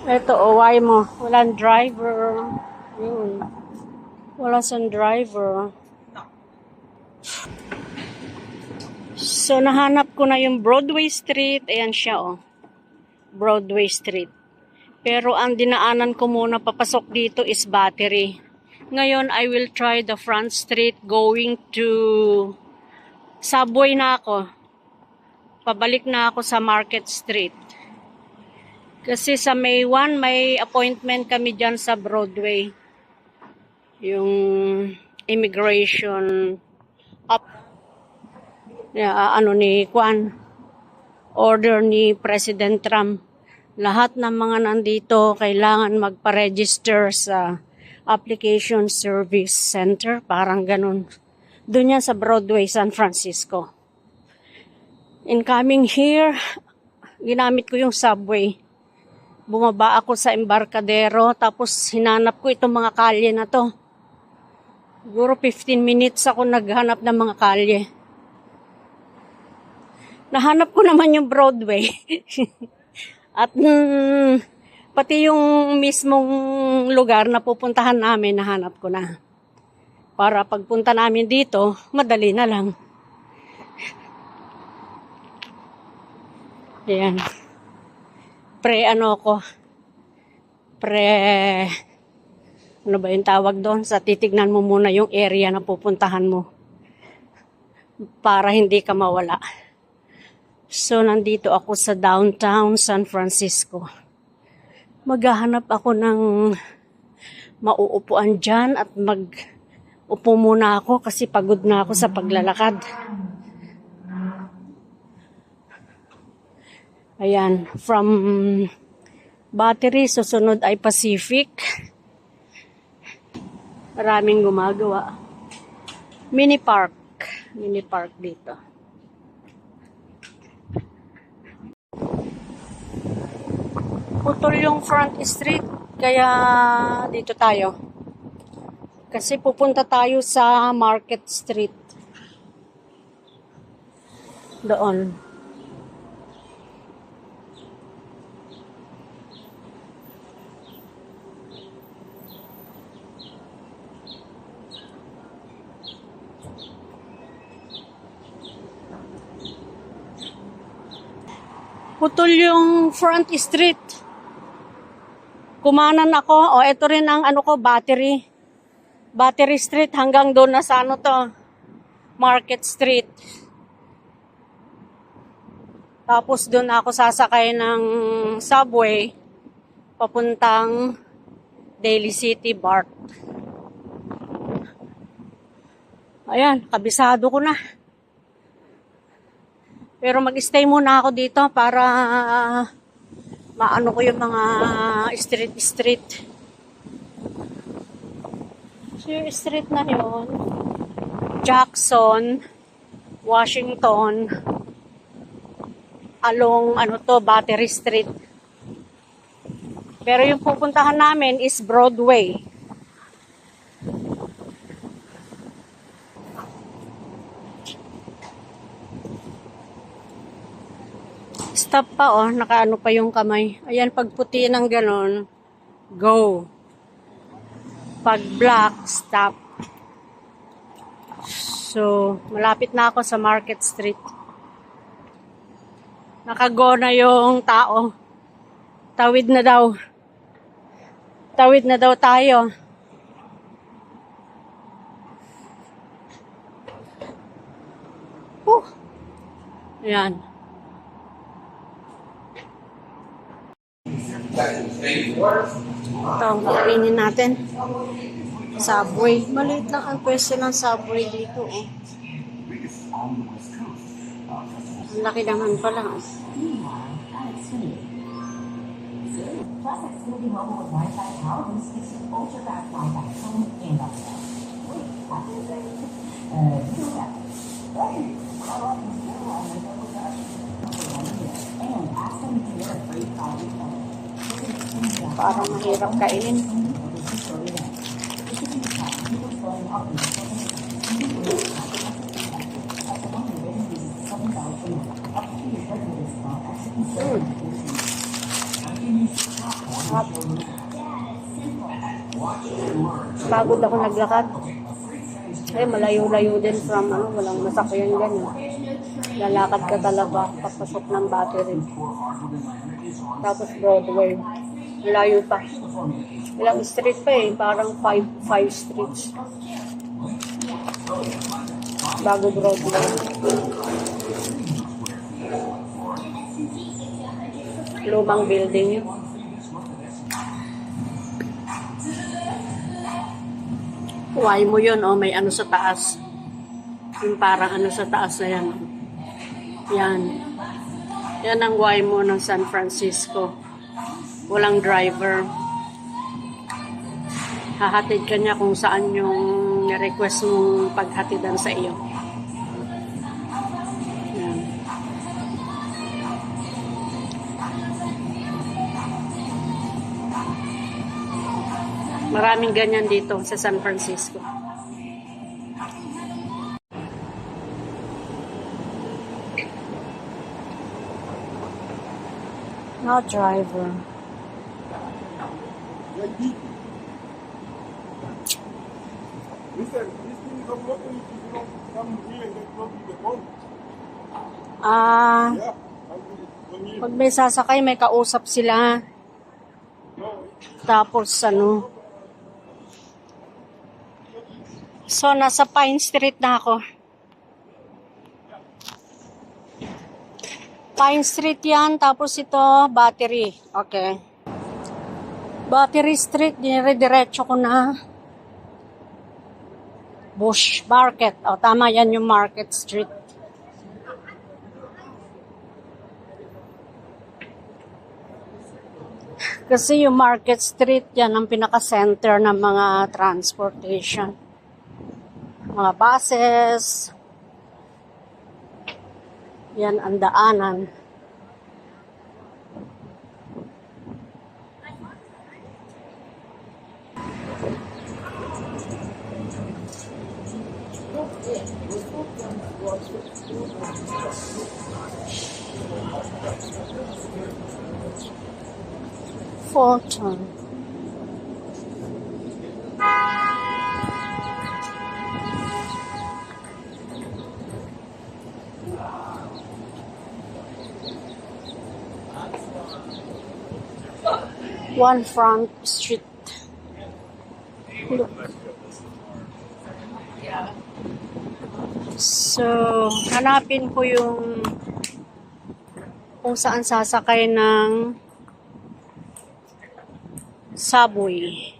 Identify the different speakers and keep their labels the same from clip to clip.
Speaker 1: Ito, why mo? Walang driver. Yun. Wala siyang driver. So, nahanap ko na yung Broadway Street. Ayan siya, oh. Broadway Street. Pero ang dinaanan ko muna papasok dito is Battery. Ngayon, I will try the front street going to Subway na ako. Pabalik na ako sa Market Street. Kasi sa May 1, may appointment kami dyan sa Broadway. Yung immigration up. Ni Kwan. Order ni President Trump. Lahat ng mga nandito kailangan magpa-register sa Application Service Center. Parang ganun. Doon yan sa Broadway, San Francisco. In coming here, ginamit ko yung subway. Bumaba ako sa Embarcadero, tapos hinanap ko itong mga kalye na to. Siguro 15 minutes ako naghanap ng mga kalye. Nahanap ko naman yung Broadway. At pati yung mismong lugar na pupuntahan namin, nahanap ko na. Para pagpunta namin dito, madali na lang. Ayan. Ano ba yung tawag doon? Sa titignan mo muna yung area na pupuntahan mo para hindi ka mawala. So, nandito ako sa downtown San Francisco. Maghahanap ako ng mauupuan dyan at mag-upo muna ako kasi pagod na ako sa paglalakad. Ayan, from Battery, susunod ay Pacific. Maraming gumagawa. Mini park dito. Putol yung front street, kaya dito tayo. Kasi pupunta tayo sa Market Street. Doon. Putol yung front street. Kumanan ako. Ito rin ang Battery. Battery Street hanggang doon na sa Market Street. Tapos doon ako sasakay ng subway papuntang Daly City BART. Ayan, kabisado ko na. Pero mag-stay muna ako dito para maano ko yung mga street. So yung street na yun, Jackson, Washington, along Battery Street. Pero yung pupuntahan namin is Broadway. Stop pa nakaano pa yung kamay. Ayan, pag puti ng ganon, go. Pag black, stop. So, malapit na ako sa Market Street. Nakago na yung tao. Tawid na daw. Tawid na daw tayo. Ayan. Ito ang kakainin natin. Subway. Maliit lang ang pwesto ng Subway dito. Ang laki naman pala. Parang mahirap kainin. Pagod ako naglakad. Eh, malayo-layo din from walang masakyan ganyan. Lalakad ka talaga papasok ng Battery. Tapos Broadway. Malayo pa. Ilang street pa eh. Parang 5 streets. Bago Broadway. Lumang building yun. Huwag mo yun, may ano sa taas. Yung parang ano sa taas na yan. Yan. Yan ang huwag mo ng San Francisco. Walang driver. Hahatid ka niya kung saan yung request mong paghatidan sa iyo. Yan. Maraming ganyan dito sa San Francisco. No driver. Pag may sasakay, may kausap sila. Tapos so nasa Pine Street na ako. Pine Street yan, tapos ito Battery. Okay. Battery Street, dire-diretso ko na. Bush Market. Tama yan yung Market Street. Kasi yung Market Street, yan ang pinaka-center ng mga transportation. Mga buses. Yan ang daanan. Fulton. One Front Street. Look. So, hanapin ko yung kung saan sasakay ng subway.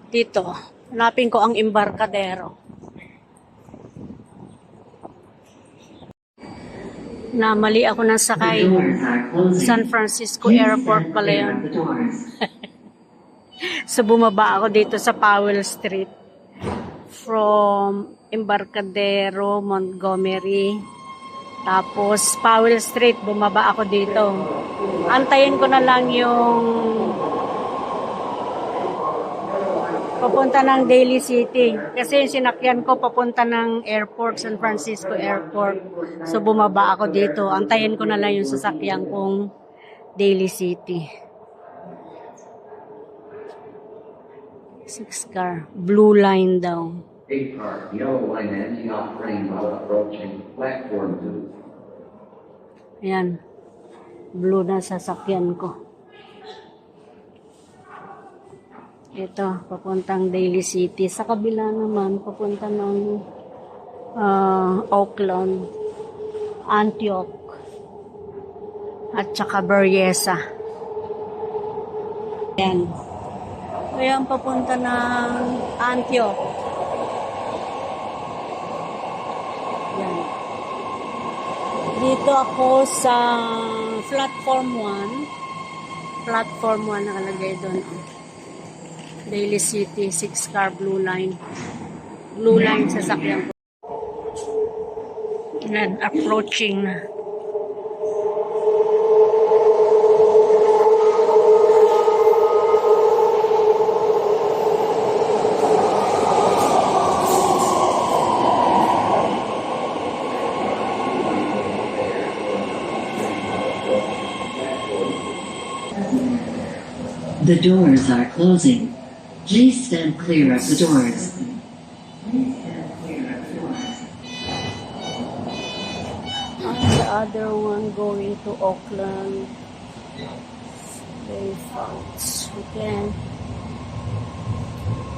Speaker 1: Dito. Hanapin ko ang Embarcadero. Mali ako ng sakay. San Francisco Airport pala yun. So, bumaba ako dito sa Powell Street. From Embarcadero, Montgomery. Tapos, Powell Street, bumaba ako dito. Antayin ko na lang yung papunta ng Daly City. Kasi yung sinakyan ko papunta ng airport, San Francisco Airport. So, bumaba ako dito. Antayin ko na lang yung sasakyan kong Daly City. 6 car. Blue line daw.
Speaker 2: 8 car, yellow line ending off Rainbow approaching platform 2.
Speaker 1: Ayan. Blue na sasakyan ko. Ito, papuntang Daly City. Sa kabila naman, papunta ng Oakland, Antioch, at saka Berryessa. Ayan. Ayan, papunta ng Antioch. Ayan. Dito ako sa platform 1. Platform 1 nakalagay doon. Daly City, 6 car blue line. Blue line sasakyan ko. Yan, approaching na.
Speaker 3: The doors are closing. Please stand clear of the doors.
Speaker 1: And the other one going to Auckland. Bayfront. Okay.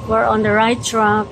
Speaker 1: We're on the right track.